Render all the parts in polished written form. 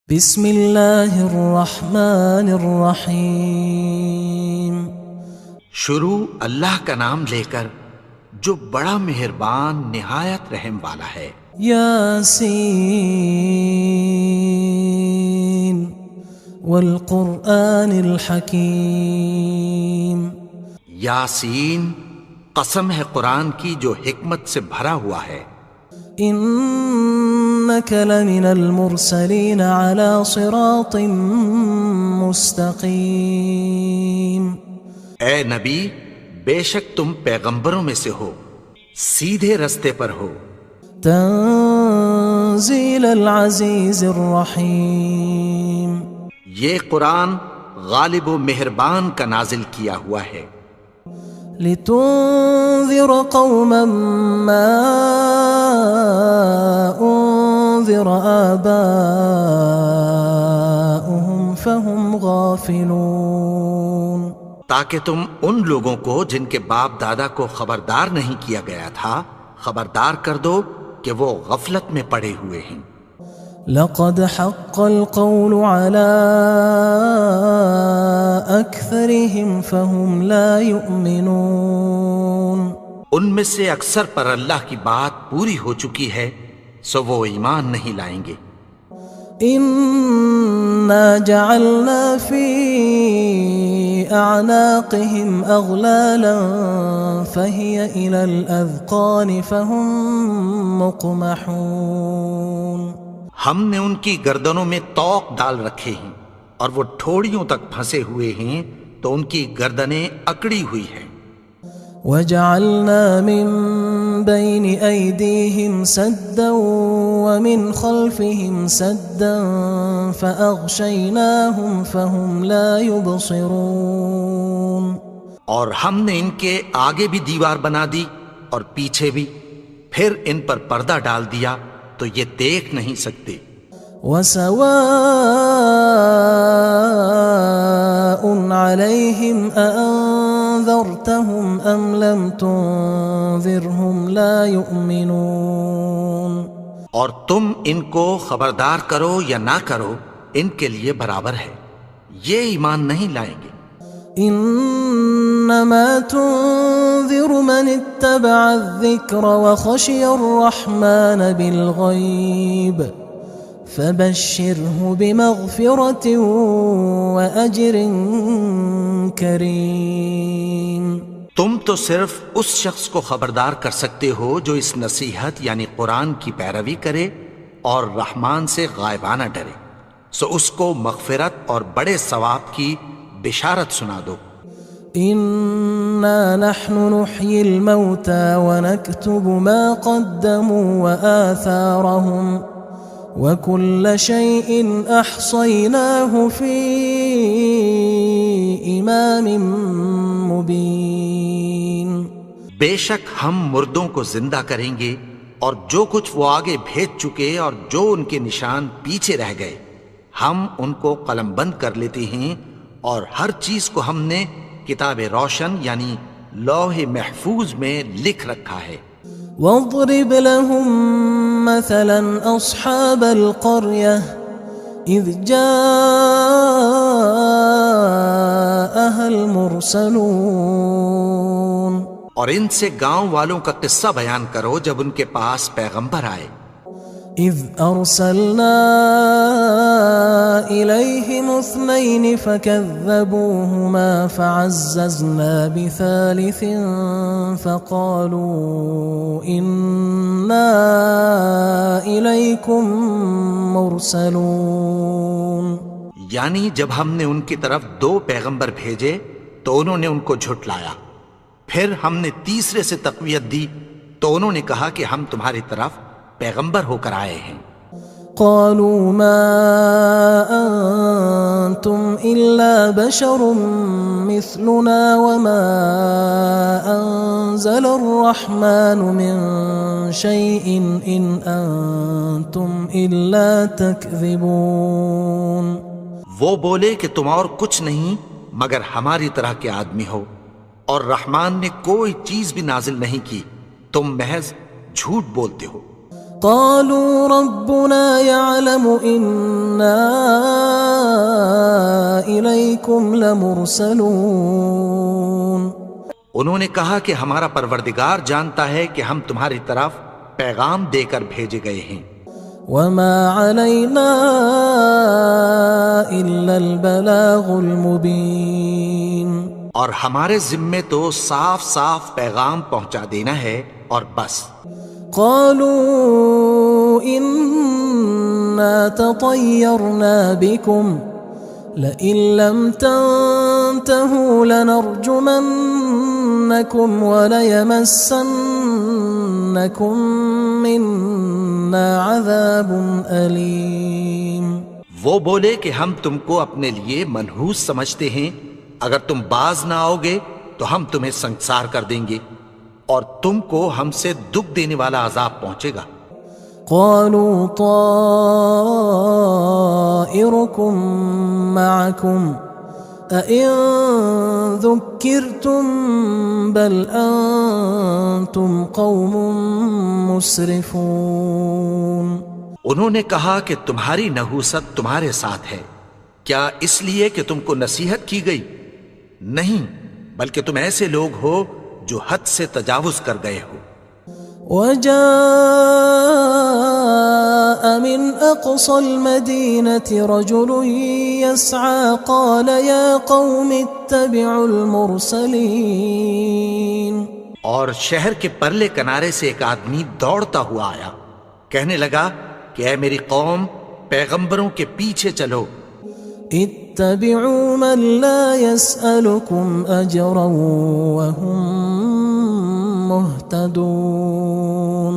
بسم اللہ الرحمن الرحیم۔ شروع اللہ کا نام لے کر جو بڑا مہربان نہایت رحم والا ہے۔ یاسین والقرآن الحکیم۔ یاسین، قسم ہے قرآن کی جو حکمت سے بھرا ہوا ہے۔ انک لمن المرسلین علی صراط مستقیم۔ اے نبی، بے شک تم پیغمبروں میں سے ہو، سیدھے رستے پر ہو۔ تنزیل العزیز الرحیم۔ یہ قرآن غالب و مہربان کا نازل کیا ہوا ہے۔ لتنذر قوما ما انذر آباؤهم فهم غافلون۔ تاکہ تم ان لوگوں کو جن کے باپ دادا کو خبردار نہیں کیا گیا تھا خبردار کر دو کہ وہ غفلت میں پڑے ہوئے ہیں۔ لقد حق القول على أكثرهم فهم لا يؤمنون۔ ان میں سے اکثر پر اللہ کی بات پوری ہو چکی ہے سو وہ ایمان نہیں لائیں گے۔ إنا جعلنا في أعناقهم أغلالا فهي إلى الأذقان فهم مقمحون۔ ہم نے ان کی گردنوں میں طوق ڈال رکھے ہیں اور وہ ٹھوڑیوں تک پھنسے ہوئے ہیں تو ان کی گردنیں اکڑی ہوئی ہیں۔ وجعلنا من بين أيديهم سدا ومن خلفهم سدا فأغشيناهم فهم لا يبصرون۔ اور ہم نے ان کے آگے بھی دیوار بنا دی اور پیچھے بھی، پھر ان پر پردہ ڈال دیا تو یہ دیکھ نہیں سکتے۔ وسواء عليهم أأنذرتهم أم لم تنذرهم لا يؤمنون۔ اور تم ان کو خبردار کرو یا نہ کرو ان کے لیے برابر ہے، یہ ایمان نہیں لائیں گے۔ انما تنذر من اتبع الذکر وخشی الرحمن بالغیب فبشرہ بمغفرۃ واجر کریم۔ تم تو صرف اس شخص کو خبردار کر سکتے ہو جو اس نصیحت یعنی قرآن کی پیروی کرے اور رحمان سے غائبانہ ڈرے، سو اس کو مغفرت اور بڑے ثواب کی بشارت سنا دو۔ انا نحن نحيي الموتى ونكتب ما قدموا وآثارهم وكل شيء احصيناه في امام مبين۔ بے شک ہم مردوں کو زندہ کریں گے اور جو کچھ وہ آگے بھیج چکے اور جو ان کے نشان پیچھے رہ گئے ہم ان کو قلم بند کر لیتے ہیں، اور ہر چیز کو ہم نے کتاب روشن یعنی لوح محفوظ میں لکھ رکھا ہے۔ واضرب لهم مثلا اصحاب القرية اذ جاءها المرسلون۔ اور ان سے گاؤں والوں کا قصہ بیان کرو جب ان کے پاس پیغمبر آئے۔ اذ ارسلنا الیہم اثنین فکذبوہما فعززنا بثالث فقالوا انا الیکم مرسلون۔ یعنی جب ہم نے ان کی طرف 2 پیغمبر بھیجے تو انہوں نے ان کو جھٹلایا، پھر ہم نے تیسرے سے تقویت دی تو انہوں نے کہا کہ ہم تمہاری طرف پیغمبر ہو کر آئے ہیں۔ قالوا ما انتم الا بشر مثلنا وما انزل الرحمن من شيء ان انتم الا تكذبون۔ وہ بولے کہ تم اور کچھ نہیں مگر ہماری طرح کے آدمی ہو، اور رحمان نے کوئی چیز بھی نازل نہیں کی، تم محض جھوٹ بولتے ہو۔ قالوا ربنا يعلم إنا إليكم لمرسلون. انہوں نے کہا کہ ہمارا پروردگار جانتا ہے کہ ہم تمہاری طرف پیغام دے کر بھیجے گئے ہیں. وما علينا إلا البلاغ المبين. اور ہمارے ذمے تو صاف صاف پیغام پہنچا دینا ہے اور بس. قالوا إنا تطيرنا بكم لئن لم تنتهوا لنرجمنكم وليمسنكم منا عذاب أليم. وہ بولے کہ ہم تم کو اپنے لیے منحوس سمجھتے ہیں، اگر تم باز نہ آؤ گے تو ہم تمہیں سنگسار کر دیں گے اور تم کو ہم سے دکھ دینے والا عذاب پہنچے گا. قالوا طائركم معكم أئن ذكرتم بل أنتم قوم مسرفون. انہوں نے کہا کہ تمہاری نحوست تمہارے ساتھ ہے، کیا اس لیے کہ تم کو نصیحت کی گئی؟ نہیں، بلکہ تم ایسے لوگ ہو جو حد سے تجاوز کر گئے ہو. وجاء من أقصى المدينة رجل يسعى قال يا قوم اتبعوا المرسلين. اور شہر کے پرلے کنارے سے ایک آدمی دوڑتا ہوا آیا، کہنے لگا کہ اے میری قوم، پیغمبروں کے پیچھے چلو. اتبعوا من لا يسألكم أجرا وهم مهتدون.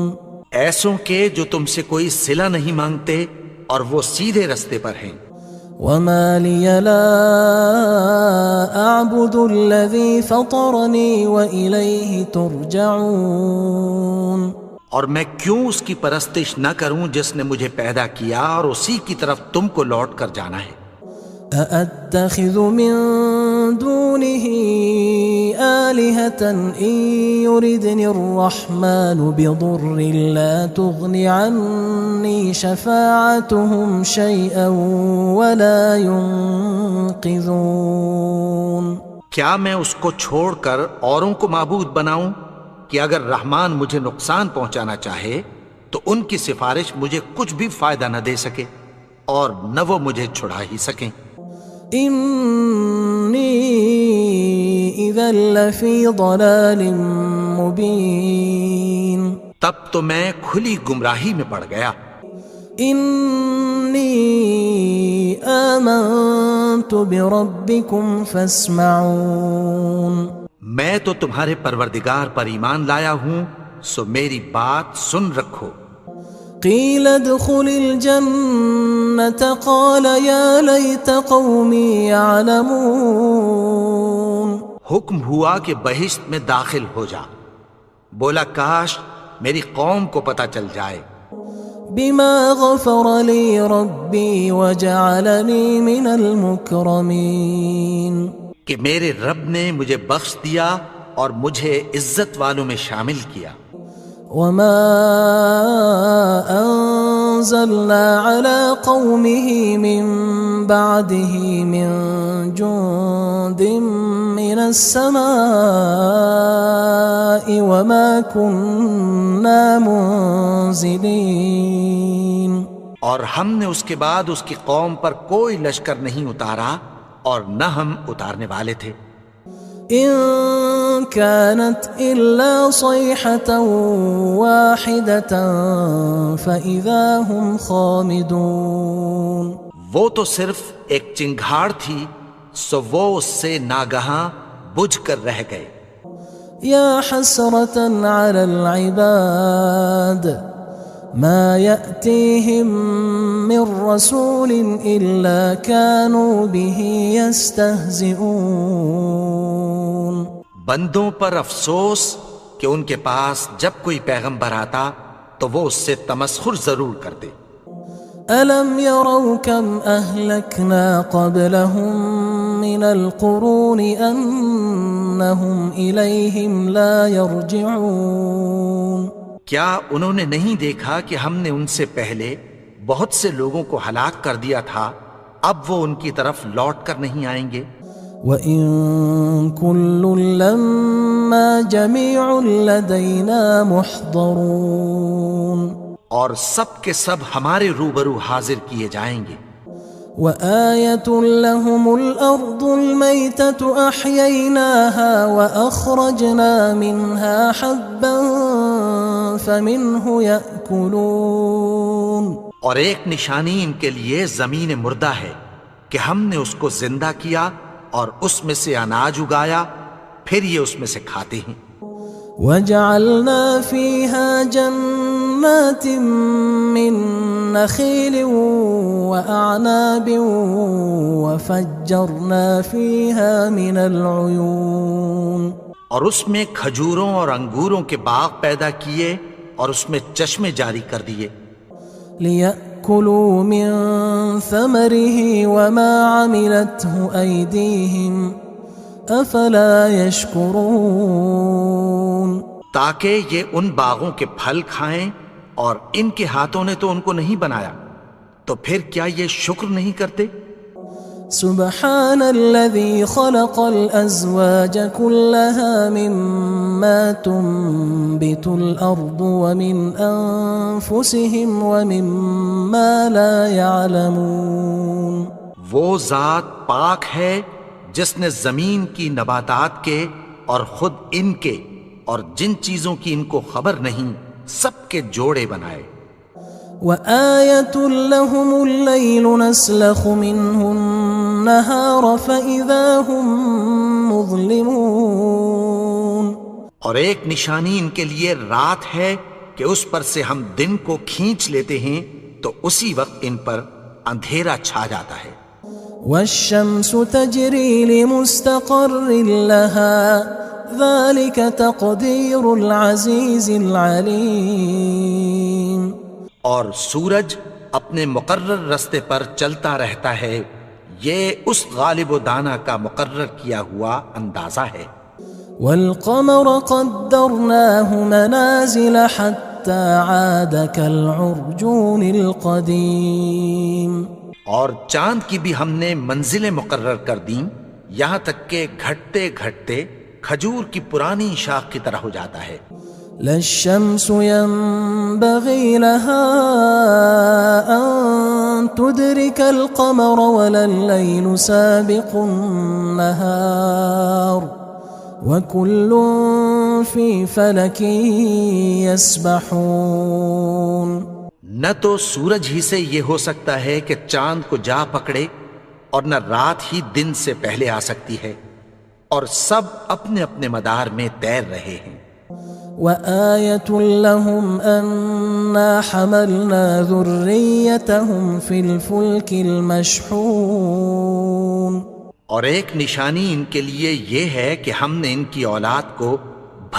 ایسوں کے جو تم سے کوئی صلہ نہیں مانگتے اور وہ سیدھے رستے پر ہیں. وما لي لا أعبد الذي فطرني وإليه ترجعون. اور میں کیوں اس کی پرستش نہ کروں جس نے مجھے پیدا کیا اور اسی کی طرف تم کو لوٹ کر جانا ہے. أأتخذ من دونه آلهة إن يردني الرحمن بضر لا تغن عني شفاعتهم شيئا ولا ينقذون. کیا میں اس کو چھوڑ کر اوروں کو معبود بناؤں کہ اگر رحمان مجھے نقصان پہنچانا چاہے تو ان کی سفارش مجھے کچھ بھی فائدہ نہ دے سکے اور نہ وہ مجھے چھڑا ہی سکیں. إني إذا لفي ضلال مبين. تب تو میں کھلی گمراہی میں پڑ گیا. إني آمنت بربكم فاسمعون. میں تو تمہارے پروردگار پر ایمان لایا ہوں، سو میری بات سن رکھو. قيل ادخل الجنة قال يا ليت قومي يعلمون. حکم ہوا کہ بہشت میں داخل ہو جا. بولا کاش میری قوم کو پتہ چل جائے. بما غفر لي ربي وجعلني من المكرمين. کہ میرے رب نے مجھے بخش دیا اور مجھے عزت والوں میں شامل کیا. وما أنزلنا على قومه من بعده من جند من السماء وما كنا منزلين. اور ہم نے اس کے بعد اس کی قوم پر کوئی لشکر نہیں اتارا اور نہ ہم اتارنے والے تھے. إن كانت إلا صيحة واحدة فإذا هم خامدون. وہ تو صرف ایک چنگھاڑ تھی، سو وہ اس سے ناگہاں بجھ کر رہ گئے. يا حسرة على العباد ما يأتيهم من رسول إلا كانوا به يستهزئون. بندوں پر افسوس کہ ان کے پاس جب کوئی پیغمبر آتا تو وہ اس سے تمسخر ضرور کرتے. ألم يروا كم أهلكنا قبلهم من القرون أنهم إليهم لا يرجعون. کیا انہوں نے نہیں دیکھا کہ ہم نے ان سے پہلے بہت سے لوگوں کو ہلاک کر دیا تھا، اب وہ ان کی طرف لوٹ کر نہیں آئیں گے؟ وَإِن كُلٌّ لَمَّا جَمِيعٌ لَدَيْنَا مُحْضَرُونَ، اور سب کے سب ہمارے روبرو حاضر کیے جائیں گے۔ وَآيَةٌ لَهُمُ الْأَرْضُ الْمَيْتَةُ أَحْيَيْنَاهَا وَأَخْرَجْنَا مِنْهَا حَبًّا فَمِنْهُ يَأْكُلُونَ، اور ایک نشانی ان کے لیے زمین مردہ ہے کہ ہم نے اس کو زندہ کیا اور اس میں سے اناج اگایا، پھر یہ اس میں سے کھاتے ہیں۔ وَجَعَلْنَا فِيهَا جَنَّاتٍ مِّن نَخِيلٍ وَأَعْنَابٍ وَفَجَّرْنَا فِيهَا مِنَ الْعُيُونِ، اور اس میں کھجوروں اور انگوروں کے باغ پیدا کیے اور اس میں چشمے جاری کر دیے، لِيَأْكُلُوا مِن ثَمَرِهِ وَمَا عَمِلَتْهُ أَيْدِيهِمْ أَفَلَا يَشْكُرُونَ، تاکہ یہ ان باغوں کے پھل کھائیں، اور ان کے ہاتھوں نے تو ان کو نہیں بنایا، تو پھر کیا یہ شکر نہیں کرتے؟ سبحان الذي خلق الأزواج كلها مما تنبت الأرض ومن أنفسهم ومما لا يعلمون، وہ ذات پاک ہے جس نے زمین کی نباتات کے اور خود ان کے اور جن چیزوں کی ان کو خبر نہیں سب کے جوڑے بنائے۔ وآية لهم الليل نسلخ منه النهار فإذا هم مظلمون، اور ایک نشانی ان کے لیے رات ہے کہ اس پر سے ہم دن کو کھینچ لیتے ہیں تو اسی وقت ان پر اندھیرا چھا جاتا ہے۔ والشمس تجري لمستقر لها ذلك تقدير العزيز العليم، اور سورج اپنے مقرر رستے پر چلتا رہتا ہے، یہ اس غالب و دانا کا مقرر کیا ہوا اندازہ ہے۔ والقمر قدرناه منازل حتى عاد كالعرجون القديم، اور چاند کی بھی ہم نے منزلیں مقرر کر دیں، یہاں تک کہ گھٹتے گھٹتے کھجور کی پرانی شاخ کی طرح ہو جاتا ہے۔ لا الشمس ينبغي لها أن تدرك القمر ولا الليل سابق النهار وكل في فلك يسبحون، نہ تو سورج ہی سے یہ ہو سکتا ہے کہ چاند کو جا پکڑے، اور نہ رات ہی دن سے پہلے آ سکتی ہے، اور سب اپنے اپنے مدار میں تیر رہے ہیں۔ وآية لهم أنا حملنا ذريتهم في الفلك المشحون، اور ایک نشانی ان کے لیے یہ ہے کہ ہم نے ان کی اولاد کو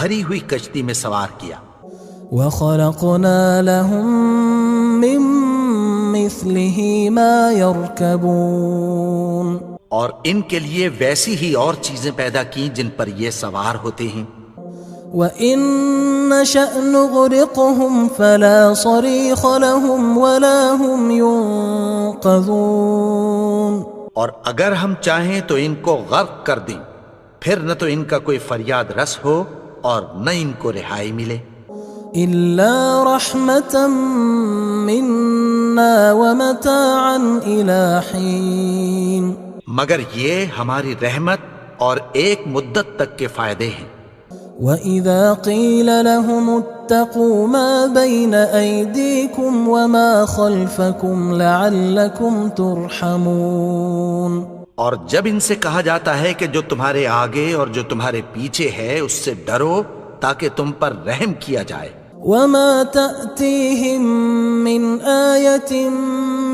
بھری ہوئی کشتی میں سوار کیا۔ وخلقنا لهم من مثله ما يركبون، اور ان کے لیے ویسی ہی اور چیزیں پیدا کی جن پر یہ سوار ہوتے ہیں۔ وَإِن نَّشَأْ نُغْرِقْهُمْ فَلَا صَرِيخَ لَهُمْ وَلَا هُمْ يُنقَذُونَ، اور اگر ہم چاہیں تو ان کو غرق کر دیں، پھر نہ تو ان کا کوئی فریاد رس ہو اور نہ ان کو رہائی ملے۔ إِلَّا رَحْمَةً مِنَّا وَمَتَاعًا إِلَى حِينٍ، مگر یہ ہماری رحمت اور ایک مدت تک کے فائدے ہیں۔ وَإِذَا قِيلَ لَهُمُ اتَّقُوا مَا بَيْنَ أَيْدِيكُمْ وَمَا خَلْفَكُمْ لَعَلَّكُمْ تُرْحَمُونَ، اور جب ان سے کہا جاتا ہے کہ جو تمہارے آگے اور جو تمہارے پیچھے ہے اس سے ڈرو تاکہ تم پر رحم کیا جائے۔ وَمَا تَأْتِيهِم مِّنْ آيَةٍ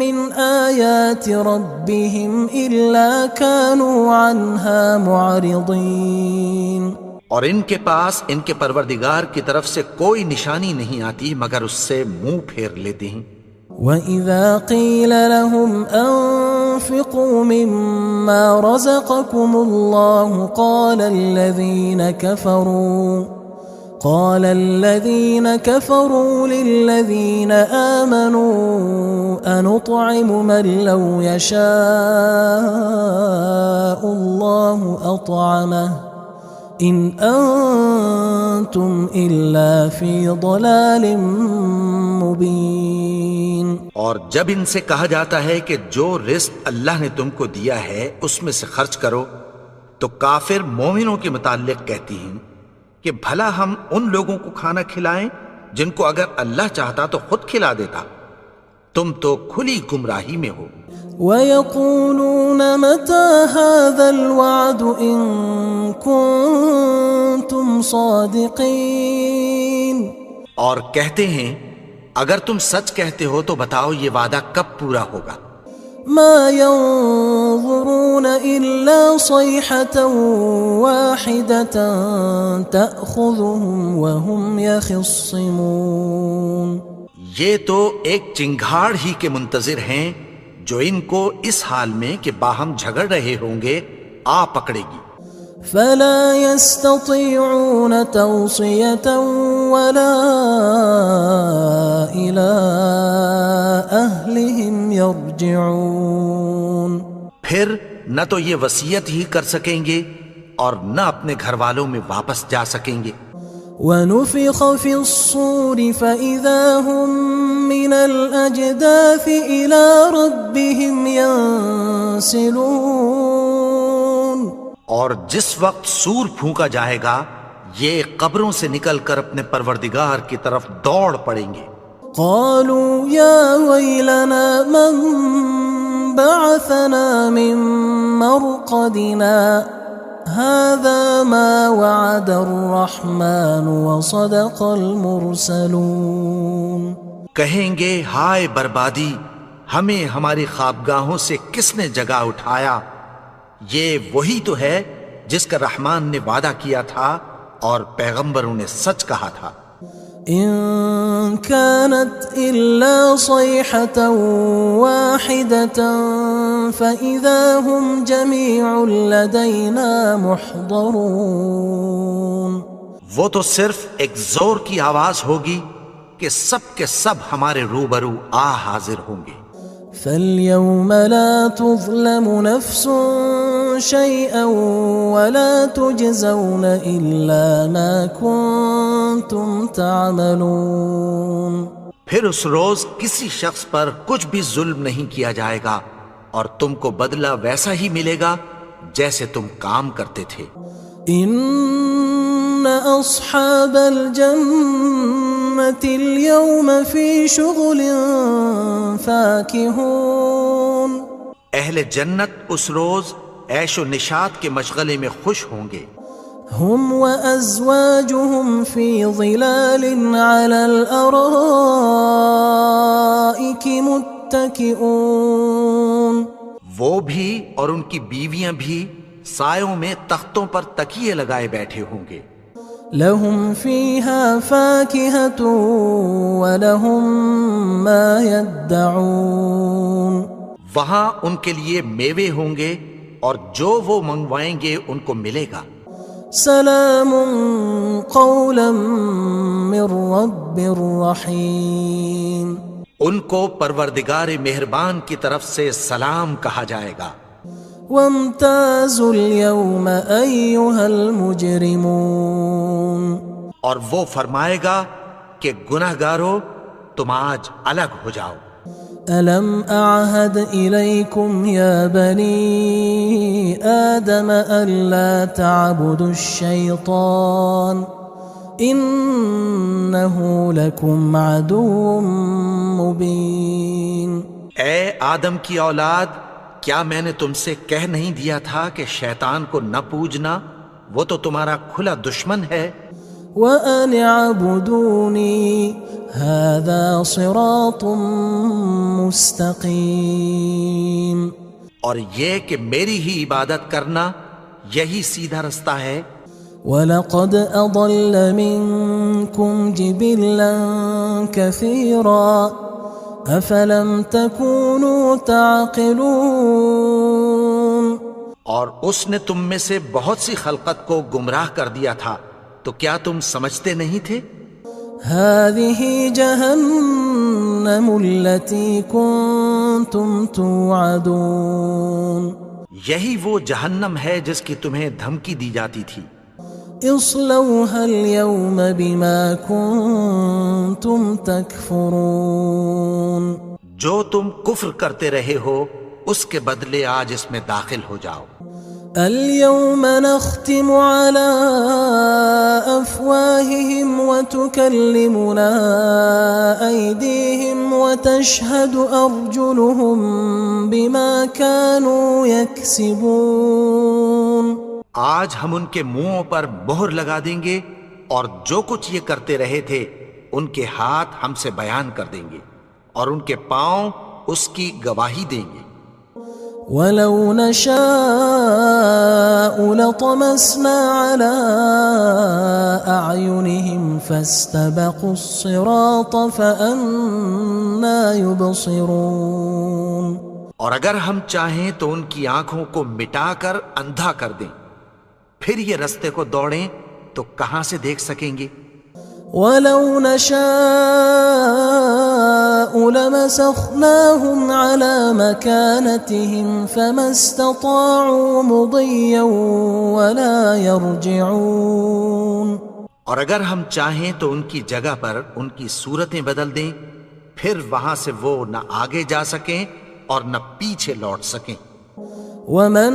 مِّنْ آيَاتِ رَبِّهِمْ إِلَّا كَانُوا عَنْهَا مُعْرِضِينَ، اور ان کے پاس ان کے پروردگار کی طرف سے کوئی نشانی نہیں آتی مگر اس سے منہ پھیر لیتے ہیں۔ وَإِذَا قِيلَ لَهُمْ أَنفِقُوا مِمَّا رَزَقَكُمُ اللَّهُ قال الذين كفروا للذين آمنوا أنطعم من لو يشاء الله أطعمه إن أنتم إلا في ضلال مبين. اور جب ان سے کہا جاتا ہے کہ جو رزق اللہ نے تم کو دیا ہے اس میں سے خرچ کرو، تو کافر مومنوں کے متعلق کہتی ہیں کہ بھلا ہم ان لوگوں کو کھانا کھلائیں جن کو اگر اللہ چاہتا تو خود کھلا دیتا. تم تو کھلی گمراہی میں ہو. وَيَقُولُونَ مَتَى هَذَا الْوَعْدُ إِن كُنتُمْ صَادِقِينَ. اور کہتے ہیں اگر تم سچ کہتے ہو تو بتاؤ یہ وعدہ کب پورا ہوگا. مَا يَنظُرُونَ إِلَّا صَيْحَةً وَاحِدَةً تَأْخُذُهُمْ وَهُمْ يَخِصِّمُونَ. یہ تو ایک چنگھاڑ ہی کے منتظر ہیں جو ان کو اس حال میں کہ باہم جھگڑ رہے ہوں گے آ پکڑے گی. فلا يستطيعون توصية ولا إلى أهلهم يرجعون. پھر نہ تو یہ وصیت ہی کر سکیں گے اور نہ اپنے گھر والوں میں واپس جا سکیں گے. ونفخ في الصور فإذا هم من الأجداث إلى ربهم ينسلون. اور جس وقت سور پھونکا جائے گا یہ قبروں سے نکل کر اپنے پروردگار کی طرف دوڑ پڑیں گے. قالوا يا ويلنا من بعثنا من مرقدنا هذا ما وعد الرحمن وصدق المرسلون. کہیں گے ہائے بربادی، ہمیں ہماری خوابگاہوں سے کس نے جگا اٹھایا. یہ وہی تو ہے جس کا رحمان نے وعدہ کیا تھا اور پیغمبروں نے سچ کہا تھا. إن كانت إلا صيحة واحدة فإذا هم جميع لدينا محضرون. وہ تو صرف ایک زور کی آواز ہوگی کہ سب کے سب ہمارے روبرو آ حاضر ہوں گے. فاليوم لا تظلم نفس شيئا ولا تجزون إلا ما كنتم تعملون. پھر اس روز کسی شخص پر کچھ بھی ظلم نہیں کیا جائے گا اور تم کو بدلہ ویسا ہی ملے گا جیسے تم کام کرتے تھے. إن أصحاب الجنة اليوم في شغل فاكهون. اہل جنت اس روز عیش و نشاط کے مشغلے میں خوش ہوں گے. هم وأزواجهم في ظلال على الأرائك متكئون. وہ بھی اور ان کی بیویاں بھی سایوں میں تختوں پر تکیے لگائے بیٹھے ہوں گے. لهم فيها فاكهة ولهم ما يدعون. وہاں ان کے لیے میوے ہوں گے اور جو وہ منگوائیں گے ان کو ملے گا. سلام قولا من رب رحیم. ان کو پروردگار مہربان کی طرف سے سلام کہا جائے گا. وامتازوا اليوم أيها المجرمون. اور وہ فرمائے گا کہ گناہگارو تم آج الگ ہو جاؤ. ألم أعهد إليكم يا بني آدم ألا تعبدوا الشيطان إنه لكم عدو مبين. اے آدم کی اولاد، کیا میں نے تم سے کہہ نہیں دیا تھا کہ شیطان کو نہ پوجنا، وہ تو تمہارا کھلا دشمن ہے. وَأَنِ اعْبُدُونِي هَذَا صِرَاطٌ مُسْتَقِيمٌ. اور یہ کہ میری ہی عبادت کرنا یہی سیدھا رستہ ہے. وَلَقَدْ أَضَلَّ مِنْكُمْ جِبِلًّا كَثِيرًا أَفَلَمْ تَكُونُوا تَعْقِلُونَ. اور اس نے تم میں سے بہت سی خلقت کو گمراہ کر دیا تھا، تو کیا تم سمجھتے نہیں تھے؟ هذه جهنم التي كنتم توعدون یہی وہ جہنم ہے جس کی تمہیں دھمکی دی جاتی تھی۔ اصلوها اليوم بما كنتم تكفرون جو تم کفر کرتے رہے ہو اس کے بدلے آج اس میں داخل ہو جاؤ۔ اليوم نختم على أفواههم وتكلمنا أيديهم وتشهد أرجلهم بما كانوا يكسبون آج ہم ان کے منہوں پر مہر لگا دیں گے اور جو کچھ یہ کرتے رہے تھے ان کے ہاتھ ہم سے بیان کر دیں گے اور ان کے پاؤں اس کی گواہی دیں گے۔ وَلَوْ نَشَاءُ لَطَمَسْنَا عَلَىٰ أَعْيُنِهِمْ فَاسْتَبَقُوا الصِّرَاطَ فَأَنَّىٰ يُبْصِرُونَ اور اگر ہم چاہیں تو ان کی آنکھوں کو مٹا کر اندھا کر دیں، پھر یہ رستے کو دوڑیں تو کہاں سے دیکھ سکیں گے؟ وَلَوْ نَشَاءُ لَمَسَخْنَاهُمْ عَلَىٰ مَكَانَتِهِمْ فَمَا اسْتَطَاعُوا مُضِيًّا وَلَا يَرْجِعُونَ اور اگر ہم چاہیں تو ان کی جگہ پر ان کی صورتیں بدل دیں، پھر وہاں سے وہ نہ آگے جا سکیں اور نہ پیچھے لوٹ سکیں۔ وَمَن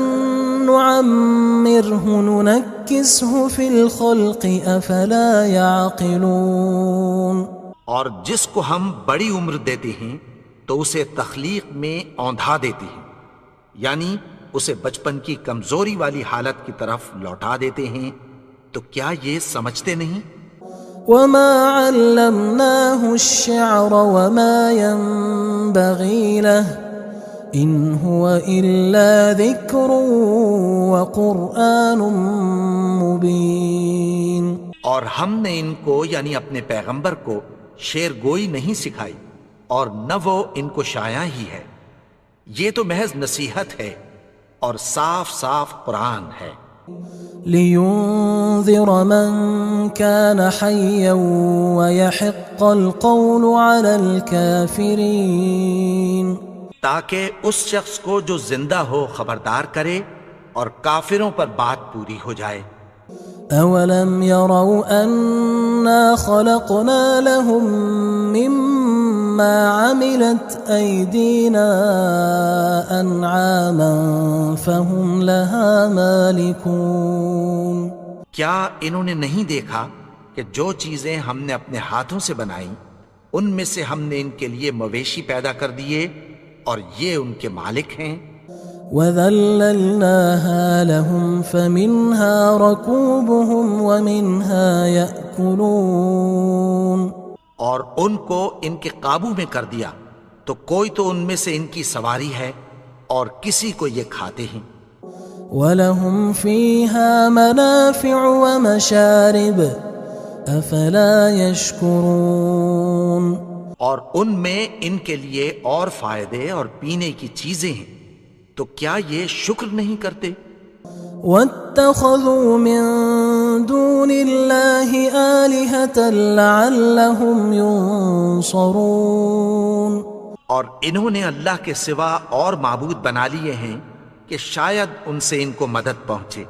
نُعَمِّرْهُ نُنَكِّسْهُ فِي الْخَلْقِ أَفَلَا يَعْقِلُونَ اور جس کو ہم بڑی عمر دیتے ہیں تو اسے تخلیق میں اوندھا دیتے ہیں، یعنی اسے بچپن کی کمزوری والی حالت کی طرف لوٹا دیتے ہیں، تو کیا یہ سمجھتے نہیں؟ وَمَا عَلَّمْنَاهُ الشِّعْرَ وَمَا يَنبَغِي لَهُ إِنْ هُوَ إِلَّا ذِكْرٌ وَقُرْآنٌ مُبِينٌ اور ہم نے ان کو یعنی اپنے پیغمبر کو شعر گوئی نہیں سکھائی اور نہ وہ ان کو شایع ہی ہے، یہ تو محض نصیحت ہے اور صاف صاف قرآن ہے۔ لِيُنذِرَ مَن كَانَ حَيًّا وَيَحِقَّ الْقَوْلُ عَلَى الْكَافِرِينَ تاکہ اس شخص کو جو زندہ ہو خبردار کرے اور کافروں پر بات پوری ہو جائے۔ أَوَلَمْ يَرَوْا أَنَّا خَلَقْنَا لَهُم مِّمَّا عَمِلَتْ أَيْدِينَا أَنْعَامًا فَهُمْ لَهَا مَالِكُونَ کیا انہوں نے نہیں دیکھا کہ جو چیزیں ہم نے اپنے ہاتھوں سے بنائیں ان میں سے ہم نے ان کے لیے مویشی پیدا کر دیے اور یہ ان کے مالک ہیں۔ وَذَلَّلْنَاهَا لَهُمْ فَمِنْهَا رَكُوبُهُمْ وَمِنْهَا يَأْكُلُونَ اور ان کو ان کے قابو میں کر دیا تو کوئی تو ان میں سے ان کی سواری ہے اور کسی کو یہ کھاتے ہیں۔ وَلَهُمْ فِيهَا مَنَافِعُ وَمَشَارِبُ أَفَلَا يَشْكُرُونَ اور ان میں ان کے لیے اور فائدے اور پینے کی چیزیں ہیں، تو کیا یہ شکر نہیں کرتے؟ وَاتَّخَذُوا مِن دُونِ اللَّهِ آلِهَةً لَعَلَّهُمْ يُنصَرُونَ اور انہوں نے اللہ کے سوا اور معبود بنا لیے ہیں کہ شاید ان سے ان کو مدد پہنچے۔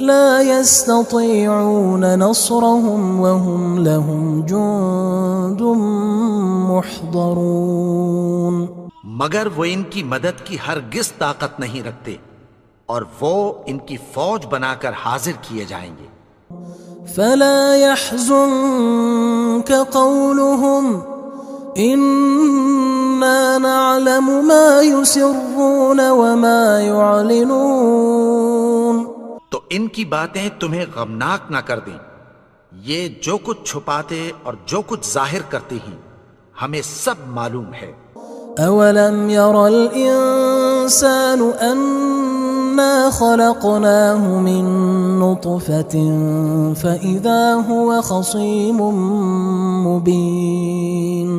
لا يستطيعون نصرهم وهم لهم جند محضرون مگر وہ ان کی مدد کی ہرگز طاقت نہیں رکھتے اور وہ ان کی فوج بنا کر حاضر کیے جائیں گے۔ فلا يحزنك قولهم إنا نعلم ما يسرون وما يعلنون تو ان کی باتیں تمہیں غمناک نہ کر دیں، یہ جو کچھ چھپاتے اور جو کچھ ظاہر کرتے ہیں ہمیں سب معلوم ہے۔ أولم ير الإنسان أنا خلقناه من نطفة فإذا هو خصيم مبين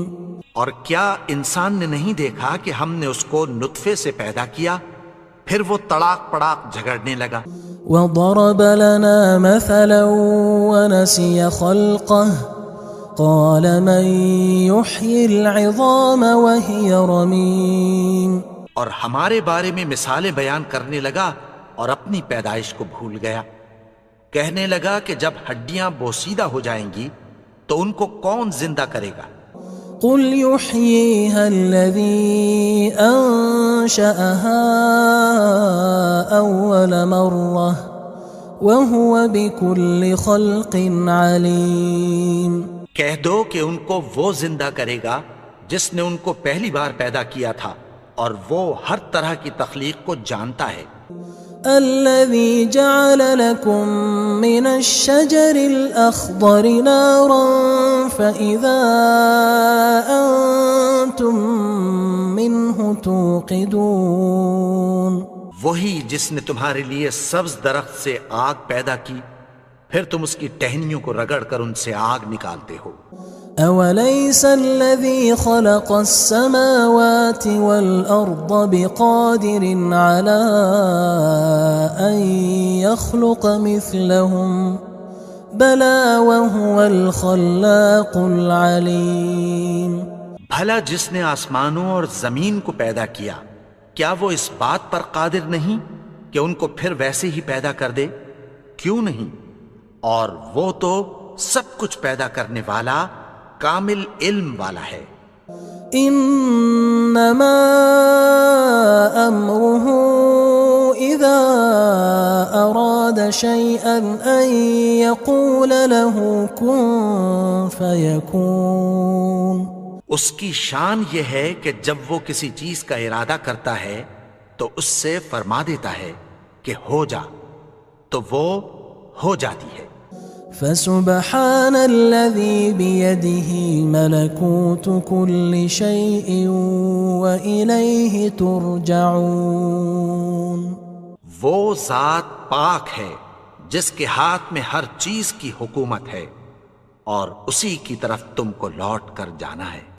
اور کیا انسان نے نہیں دیکھا کہ ہم نے اس کو نطفے سے پیدا کیا، پھر وہ تڑاک پڑاک جھگڑنے لگا۔ وضرب لنا مثلا ونسي خلقه قال من يحيي العظام وهي رميم اور ہمارے بارے میں مثالیں بیان کرنے لگا اور اپنی پیدائش کو بھول گیا۔ کہنے لگا کہ جب ہڈیاں بوسیدہ ہو جائیں گی تو ان کو کون زندہ کرے گا؟ قل يحييها الذي أنشأها أول مرة وهو بكل خلق عليم۔ کہہ دو کہ ان کو وہ زندہ کرے گا جس نے ان کو پہلی بار پیدا کیا تھا اور وہ ہر طرح کی تخلیق کو جانتا ہے۔ الذي جعل لكم من الشجر الأخضر نارا فإذا أنتم منه توقدون۔ وہی جس نے تمہارے لیے سبز درخت سے آگ پیدا کی، پھر تم اس کی ٹہنیوں کو رگڑ کر ان سے آگ نکالتے ہو۔ أوليس الذي خلق السماوات والأرض بقادر على أن يخلق مثلهم بلى وهو الخلاق العليم۔ بھلا جس نے آسمانوں اور زمین کو پیدا کیا، کیا وہ اس بات پر قادر نہیں کہ ان کو پھر ویسے ہی پیدا کر دے؟ کیوں نہیں؟ اور وہ تو سب کچھ پیدا کرنے والا، کامل علم والا ہے۔ انما امره اذا اراد شيئا ان يقول له كن فيكون۔ اس کی شان یہ ہے کہ جب وہ کسی چیز کا ارادہ کرتا ہے تو اس سے فرما دیتا ہے کہ ہو جا، تو وہ ہو جاتی ہے۔ فسبحان الذي بيده ملكوت كل شيء وإليه ترجعون۔ وہ ذات پاک ہے جس کے ہاتھ میں ہر چیز کی حکومت ہے اور اسی کی طرف تم کو لوٹ کر جانا ہے۔